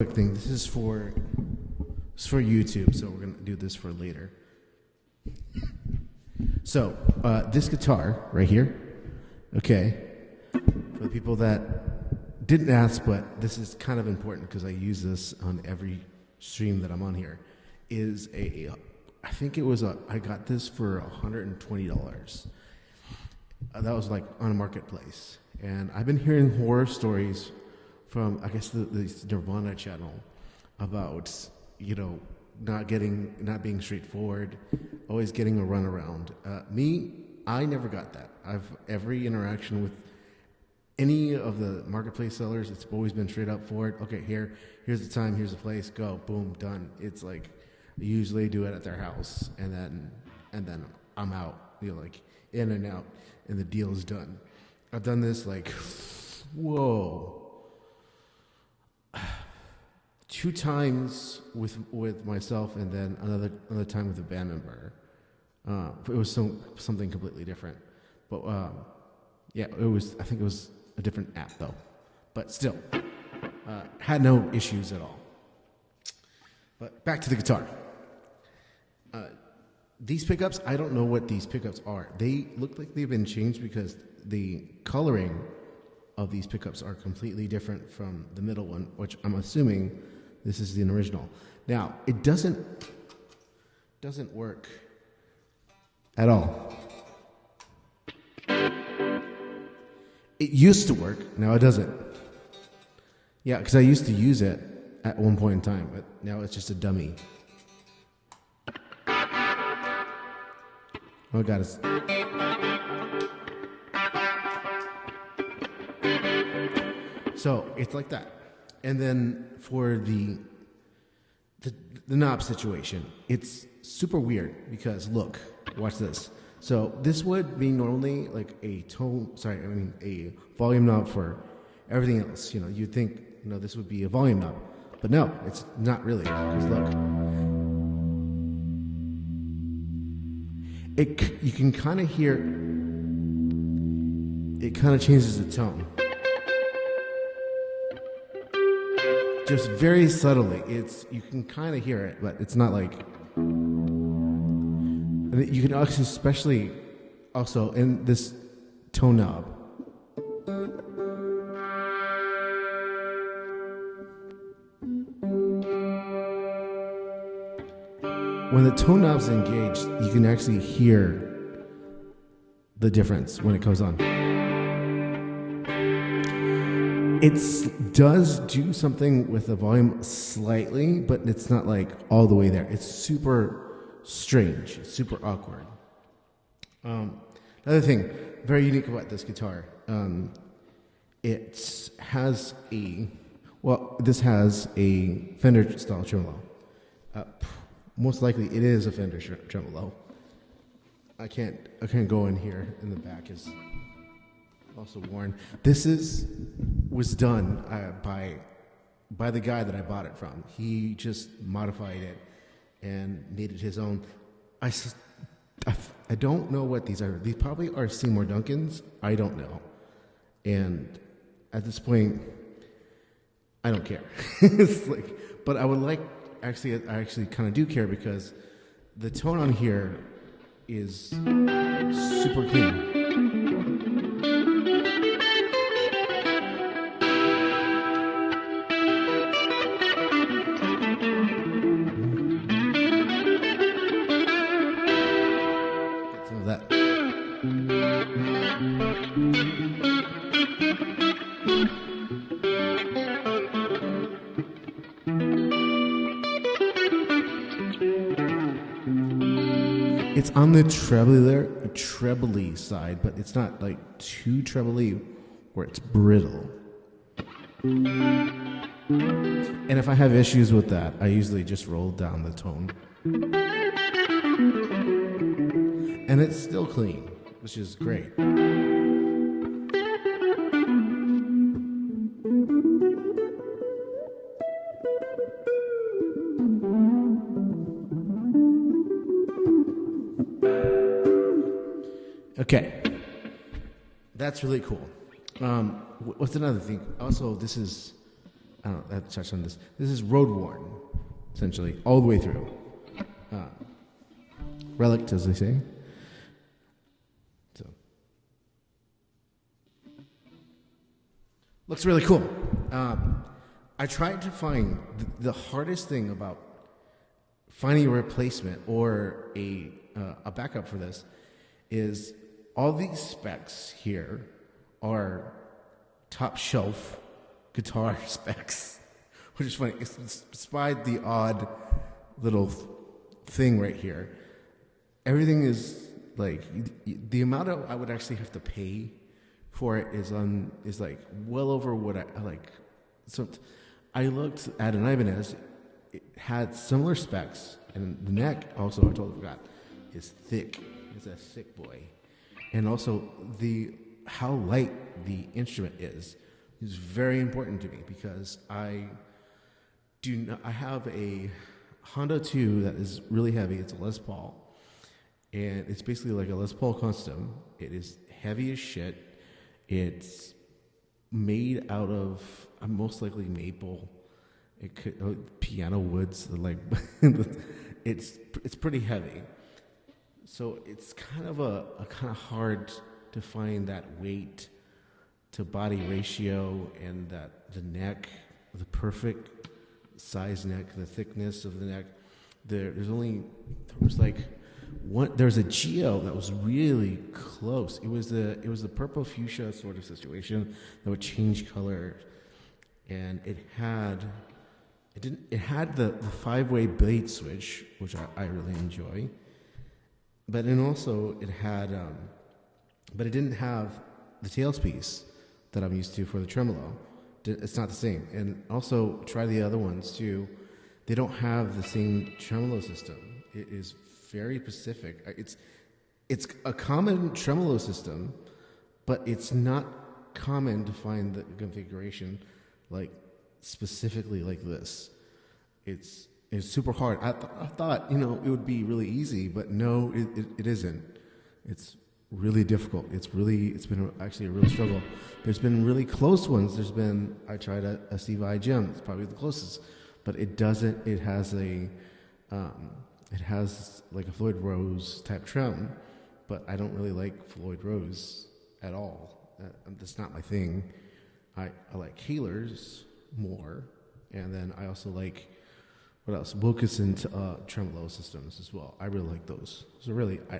Quick thing. This is for YouTube, so we're gonna do this for later. So this guitar right here, okay, for the people that didn't ask, but this is kind of important because I use this on every stream that I'm on here, is I think it was I got this for $120. That was like on a marketplace, and I've been hearing horror stories from, I guess, the Nirvana channel about, not being straightforward, always getting a runaround. Me, I never got that. Every interaction with any of the marketplace sellers, it's always been straight up forward. Okay, here's the time, here's the place, go, boom, done. It's like I usually do it at their house, and then I'm out, like in and out, and the deal is done. I've done this like, whoa. 2 times with myself, and then another time with a band member. It was something completely different, but yeah, I think it was a different app though, but still had no issues at all. But back to the guitar. These pickups, I don't know what these pickups are. They look like they've been changed because the coloring of these pickups are completely different from the middle one, which I'm assuming this is the original. Now, it doesn't work at all. It used to work, now it doesn't. Yeah, because I used to use it at one point in time, but now it's just a dummy. Oh God, so it's like that. And then for the knob situation, it's super weird because look, watch this. So this would be normally like a volume knob for everything else. You'd think, this would be a volume knob, but no, it's not really. Because look, you can kind of hear it kind of changes the tone. Just very subtly. You can kind of hear it, but it's not like. And you can actually, especially also in this tone knob. When the tone knob's engaged, you can actually hear the difference when it goes on. It does do something with the volume slightly, but it's not like all the way there. It's super strange. It's super awkward. Another thing very unique about this guitar, this has a Fender style tremolo. Most likely it is a Fender tremolo. I can't go in here, in the back is also worn. This was done by the guy that I bought it from. He just modified it and made it his own. I don't know what these are. These probably are Seymour Duncans. I don't know. And at this point, I don't care. It's like, but I would like, I actually kind of do care because the tone on here is super clean. It's on the trebly side, but it's not like too trebly where it's brittle. And if I have issues with that, I usually just roll down the tone. And it's still clean, which is great. Okay, that's really cool. What's another thing? Also, this is I don't know, I've touched on this. This is road worn, essentially, all the way through. Relic, as they say. So, looks really cool. I tried to find the hardest thing about finding a replacement or a backup for this is all these specs here are top shelf guitar specs, which is funny. It's despite the odd little thing right here, everything is like the amount I would actually have to pay for it is like well over what I like. So I looked at an Ibanez. It had similar specs, and the neck also, I totally forgot, is thick. It's a thick boy. And also how light the instrument is very important to me because I have a Honda 2 that is really heavy. It's a Les Paul, and it's basically like a Les Paul custom. It is heavy as shit. It's made out of most likely maple. It could piano woods. Like it's pretty heavy. So it's kind of hard to find that weight to body ratio and that the neck, the perfect size neck, the thickness of the neck. There was a Geo that was really close. It was the purple fuchsia sort of situation that would change color, and it had the 5-way blade switch, which I really enjoy. But then also it had, but it didn't have the tails piece that I'm used to for the tremolo. It's not the same. And also try the other ones too. They don't have the same tremolo system. It is very specific. It's a common tremolo system, but it's not common to find the configuration like specifically like this. It's super hard. I thought it would be really easy, but no, it isn't. It's really difficult. It's been actually a real struggle. There's been really close ones. I tried a Steve Vai Gem. It's probably the closest, but it doesn't. It has like a Floyd Rose type trem, but I don't really like Floyd Rose at all. That's not my thing. I like Haylers more, and then I also like what else? Wilkinson tremolo systems as well. I really like those. So really, I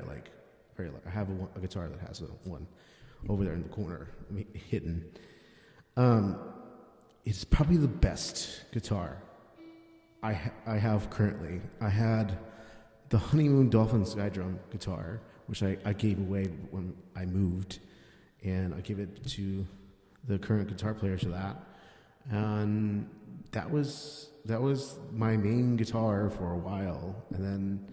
have a guitar that has one over there in the corner, hidden. It's probably the best guitar I have currently. I had the Honeymoon Dolphin Skydrum guitar, which I gave away when I moved, and I gave it to the current guitar player to that, and that was my main guitar for a while, and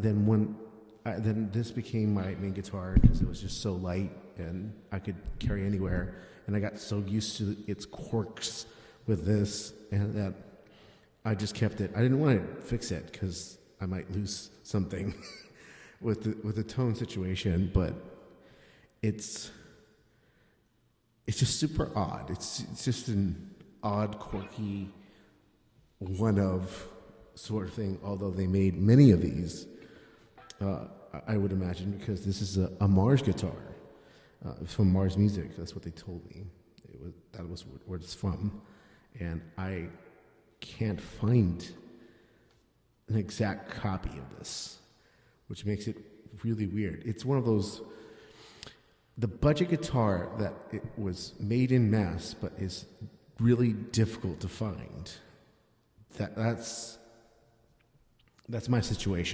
then this became my main guitar because it was just so light and I could carry anywhere, and I got so used to its quirks with this, and that I just kept it. I didn't want to fix it because I might lose something with the tone situation, but it's just super odd. It's just an odd, quirky, one of sort of thing. Although they made many of these, I would imagine, because this is a Mars guitar from Mars Music. That's what they told me. That was where it's from, and I can't find an exact copy of this, which makes it really weird. It's one of those, the budget guitar that it was made in mass, but is really difficult to find. That's my situation.